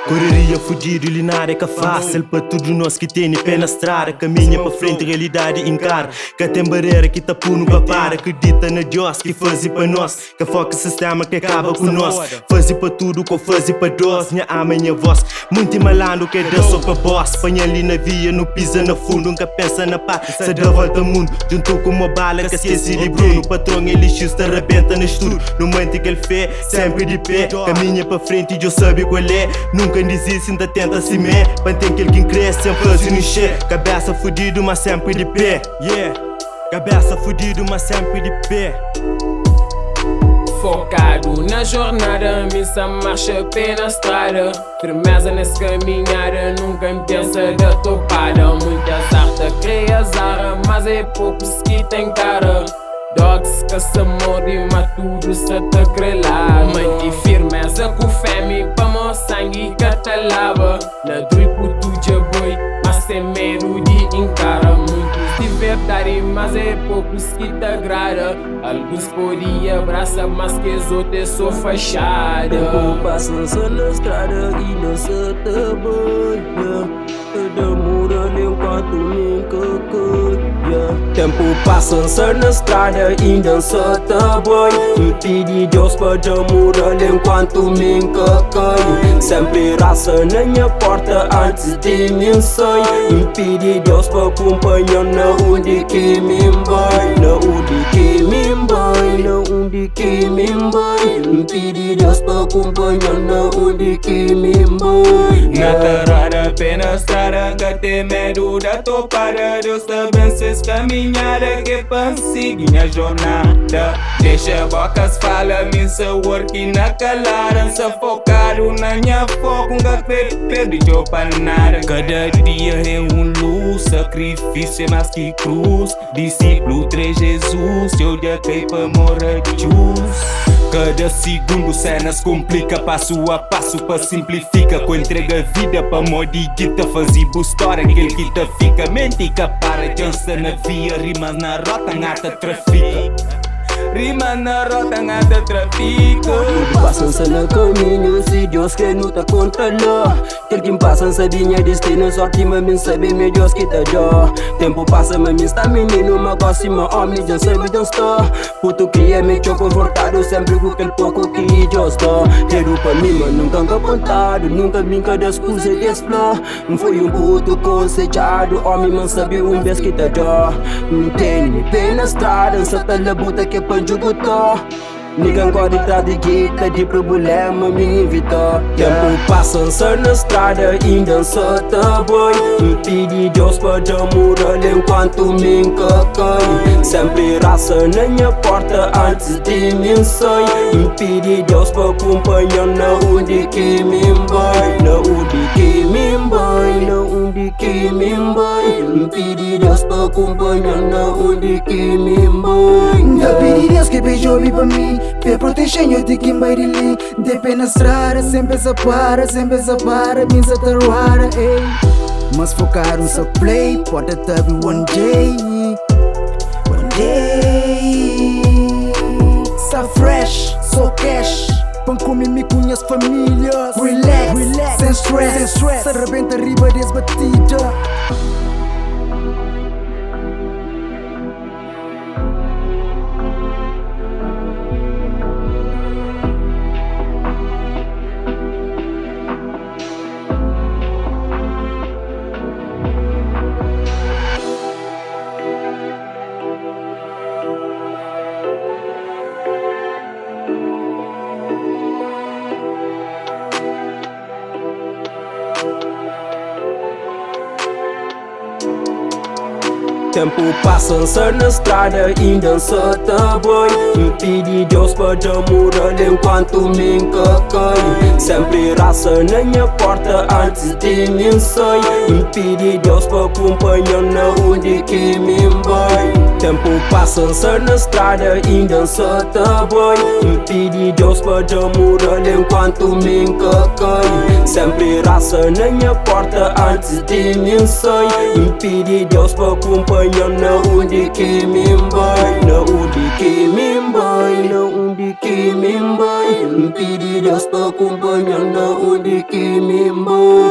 Correria, fugir, urinare ca fácil para todos nós que tem pé na estrada. Caminha para frente, realidade encara. Que tem barreira que tá puno para para. Acredita na Deus que faz para nós. Que foca o sistema que acaba com nós. Faz para tudo que faz para nós. Minha ama, minha voz. Muito malandro que dá só para boss. Panha ali na via, não pisa no fundo. Nunca pensa na paz, se dá volta ao mundo. Juntou com uma bala que esquece de Bruno. O patrão ele justa, arrebenta no estudo. No momento que ele fez, sempre de pé. Caminha para frente e já sabe qual é. Nunca desiste, ainda tenta se me. Mantém que alguém cresce, sempre faz no che. Cabeça fudido, mas sempre de pé. Yeah, cabeça fudido, mas sempre de pé. Focado na jornada, missa marcha pé na estrada. Firmeza nessa caminhada, nunca me pensa da topada. Muitas artes cria zara, mas é poucos que tem cara. Dogs que se morde, mas tudo se te crelava. Mãe firmeza com fome, para meu sangue que te lava. Na dripo tu de boi, mas sem medo de encara. Muitos de verdade, mas é poucos que te agrada. Alguns podem abraçar, mas que os outros são fachada. Tempo passa na estrada e não se te banha. Demora enquanto me cacanha. Tempo passa na estrada e não se te banha. Me pedi Deus para demorar enquanto me cacanha. Sempre raça na minha porta antes de me sair. Me pedi Deus para acompanhar na onde que me vai. Na onde que me vai, na onde que me vai. Me pedi Deus para acompanhar na onde que me vai. Na tarada, pena estrada, que tem medo da topada. Deus te vences caminhada que persegue minha jornada. Deixa bocas fala, me se working na calada. Se focado na minha foco, nunca perde de para nada. Cada dia é luz, sacrifício é mais que cruz. Discípulo 3 Jesus, eu já caí para morrer jus. Cada segundo cenas complica, passo a passo para simplifica. Com entrega a vida para modiguita, fazer história aquele que te fica. Mentica para Johnson na via, rimas na rota, ngata trafica. Rima na rota, ngata trafica. Passam-se no caminho, se Deus quer não te controlar. Aquele que passa sabe minha destino, sorte mas me sabe meu Deus que te dá. Tempo passa mas me está menino, mas gosto meu homem já sabe onde está. Puto cria me tão confortado, sempre com aquele pouco que Deus dá. Quero para mim mas nunca apontado, nunca brinca das coisas de explore. Foi puto consejado, homem mas sabe o vez que te dá. Não tem pé na estrada, só pela buta que para jugutar. Ninguém pode estar de guita, de problema me evitar. Tempo passa na estrada, ainda só te boi. Me pedi Deus para demorar enquanto me cacanha. Sempre raça na minha porta antes de me sair. Me pedi Deus para acompanhar na onde que me vai. Na onde que me vai, na onde que me vai. Me pedi Deus para acompanhar na onde que me vai. Eu pedi Deus que beijou-me para mim. Pe protegem eu de quem vai de lhe. De pé na estrada, sempre se para, minha taruara, ei. Mas focaram só play, pode até one day. One day. So fresh, so cash. Pão comigo com minhas famílias. Relax, sem stress. Se arrebenta riba desbatida. Tempo passa na estrada, ainda só te boi. Me pedi Deus para demorar enquanto me cacanha. Sempre raça na minha porta antes de me sair. Me pedi Deus para acompanhar na onde que me vai. Tempo passa na estrada, ainda só te boi. Me pedi Deus para demorar enquanto me cacanha. sempre raça na minha porta antes de mim sair. Impedi Deus para acompanhar na onde que me vai, na onde que me vai, na onde que me vai. Impedi Deus para acompanhar na onde que me vai.